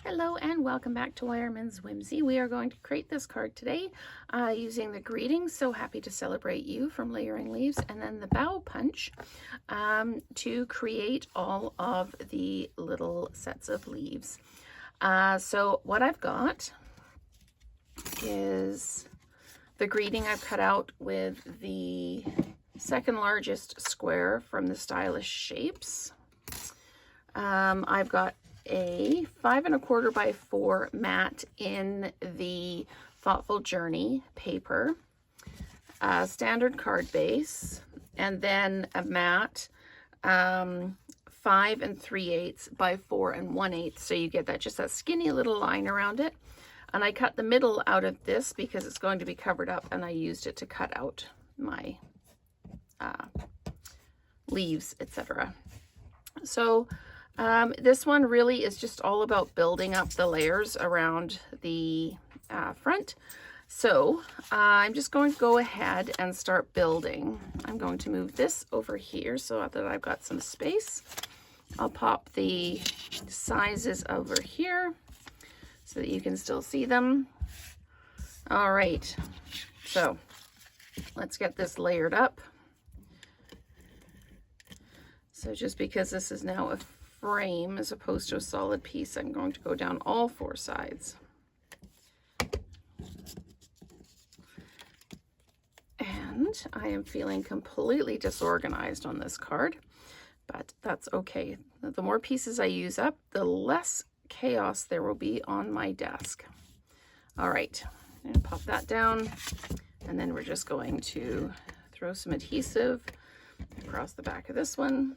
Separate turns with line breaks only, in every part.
Hello and welcome back to Wireman's Whimsy. We are going to create this card today using the greeting, "So happy to celebrate you" from Layering Leaves, and then the Bough Punch to create all of the little sets of leaves. So what I've got is the greeting I've cut out with the second largest square from the Stylish Shapes. I've got a 5 1/4 by 4 mat in the Thoughtful Journey paper, standard card base, and then a mat 5 3/8 by 4 1/8, so you get that just that skinny little line around it. And I cut the middle out of this because it's going to be covered up, and I used it to cut out my leaves, etc. So this one really is just all about building up the layers around the front. So I'm just going to go ahead and start building. I'm going to move this over here so that I've got some space. I'll pop the sizes over here so that you can still see them. All right, so let's get this layered up. So just because this is now a frame as opposed to a solid piece, I'm going to go down all 4 sides. And I am feeling completely disorganized on this card, but that's okay. The more pieces I use up, the less chaos there will be on my desk. All right, I'm going to pop that down, and then we're just going to throw some adhesive across the back of this one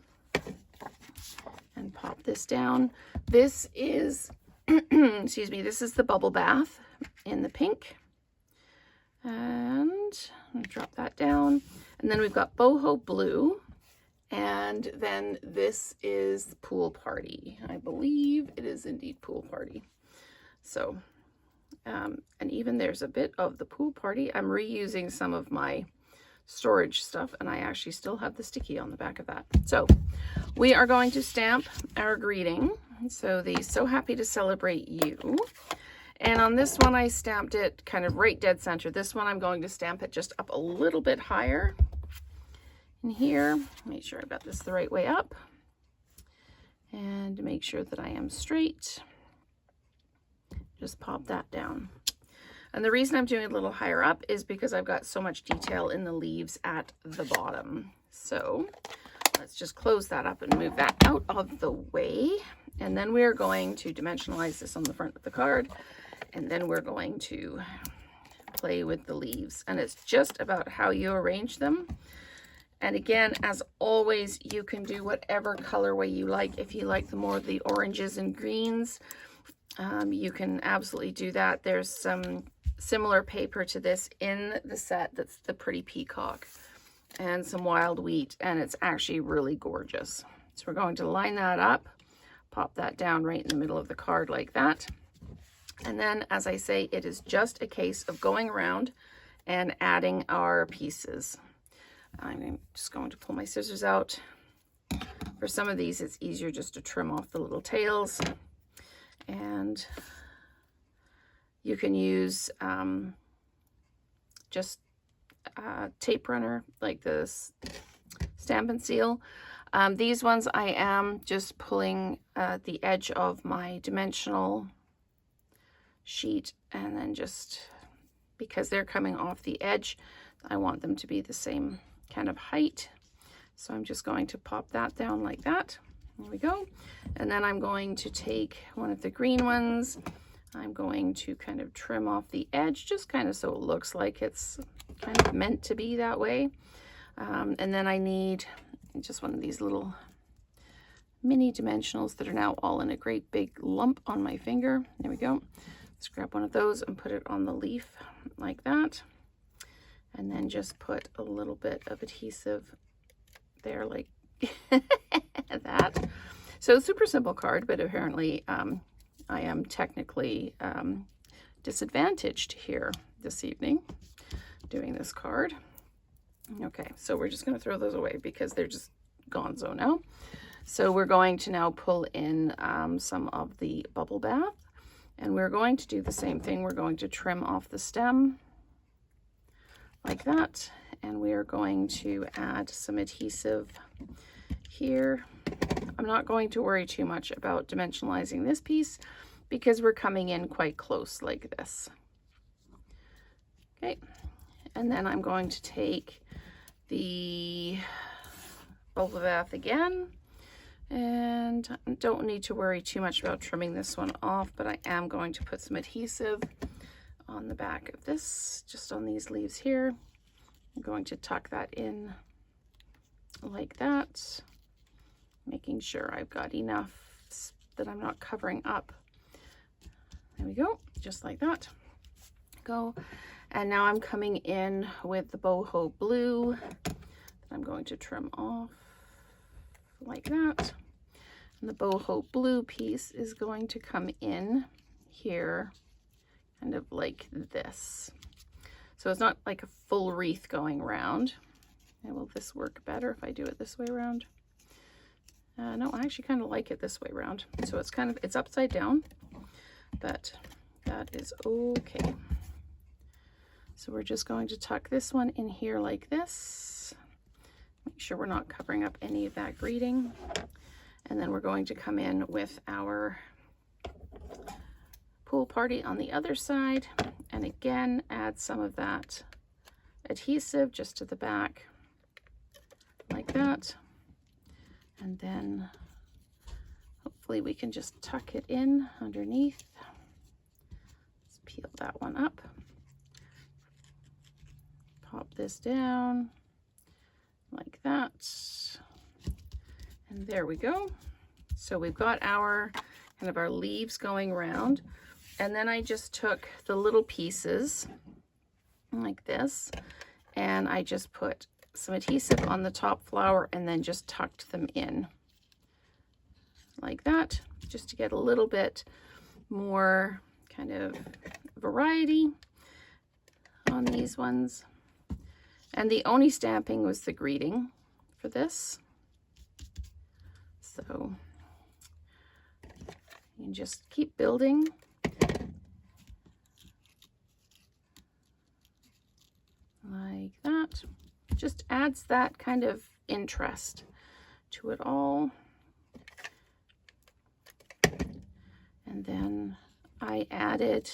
and pop this down. This is, excuse me, this is the Bubble Bath in the pink. And I'm going to drop that down. And then we've got Boho Blue. And then this is Pool Party. I believe it is indeed Pool Party. So, and even there's a bit of the Pool Party. I'm reusing some of my storage stuff, and I actually still have the sticky on the back of that. So we are going to stamp our greeting. So the "So happy to celebrate you." And on this one, I stamped it kind of right dead center. This one, I'm going to stamp it just up a little bit higher in here. Make sure I've got this the right way up, and make sure that I am straight. Just pop that down. And the reason I'm doing it a little higher up is because I've got so much detail in the leaves at the bottom. So let's just close that up and move that out of the way. And then we're going to dimensionalize this on the front of the card. And then we're going to play with the leaves. And it's just about how you arrange them. And again, as always, you can do whatever colorway you like. If you like the more of the oranges and greens, you can absolutely do that. There's some similar paper to this in the set that's the Pretty Peacock and some Wild Wheat, and it's actually really gorgeous. So we're going to line that up, pop that down right in the middle of the card like that. And then, as I say, it is just a case of going around and adding our pieces. I'm just going to pull my scissors out. For some of these, it's easier just to trim off the little tails. And you can use just tape runner like this Stampin' Seal. These ones I am just pulling the edge of my dimensional sheet, and then just because they're coming off the edge, I want them to be the same kind of height. So I'm just going to pop that down like that. There we go. And then I'm going to take one of the green ones. I'm going to kind of trim off the edge, just kind of so it looks like it's kind of meant to be that way. And then I need just one of these little mini dimensionals that are now all in a great big lump on my finger. There we go. Let's grab one of those and put it on the leaf like that. And then just put a little bit of adhesive there like that. So super simple card, but apparently I am technically disadvantaged here this evening doing this card. Okay, so we're just going to throw those away because they're just gonzo now. So we're going to now pull in some of the Bubble Bath. And we're going to do the same thing. We're going to trim off the stem like that. And we are going to add some adhesive here. I'm not going to worry too much about dimensionalizing this piece because we're coming in quite close like this. Okay, and then I'm going to take the bubble bath again, and I don't need to worry too much about trimming this one off, but I am going to put some adhesive on the back of this, just on these leaves here. I'm going to tuck that in like that, making sure I've got enough that I'm not covering up. There we go, just like that. Go. And now I'm coming in with the boho blue that I'm going to trim off like that. And the boho blue piece is going to come in here kind of like this. So it's not like a full wreath going around. And will this work better if I do it this way around? No, I actually kind of like it this way around. So it's kind of, it's upside down, but that is okay. So we're just going to tuck this one in here like this. Make sure we're not covering up any of that greeting. And then we're going to come in with our pool party on the other side. And again, add some of that adhesive just to the back like that. And then hopefully we can just tuck it in underneath. Let's peel that one up. Pop this down like that. And there we go. So we've got our kind of our leaves going around. And then I just took the little pieces like this, and I just put some adhesive on the top flower and then just tucked them in like that, just to get a little bit more kind of variety on these ones. And the only stamping was the greeting for this. So you can just keep building. Like that. Just adds that kind of interest to it all. And then I added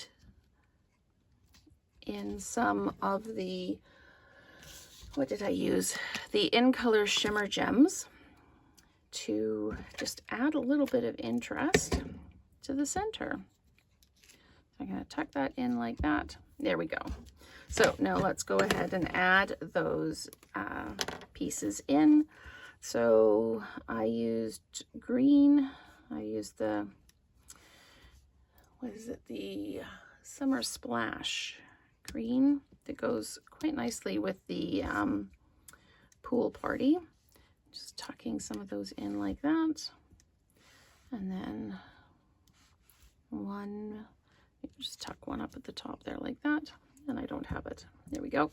in some of the, what did I use? The In Color Shimmer Gems to just add a little bit of interest to the center. So I'm going to tuck that in like that. There we go. So now let's go ahead and add those pieces in. So I used green. I used the, what is it? The Summer Splash green that goes quite nicely with the pool party. Just tucking some of those in like that. And then one, just tuck one up at the top there like that. And I don't have it. There we go.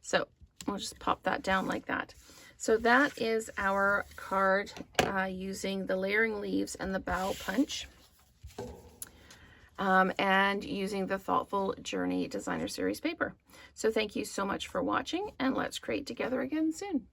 So I'll just pop that down like that. So that is our card using the layering leaves and the Bough Punch. And using the Thoughtful Journey Designer Series paper. So thank you so much for watching, and let's create together again soon.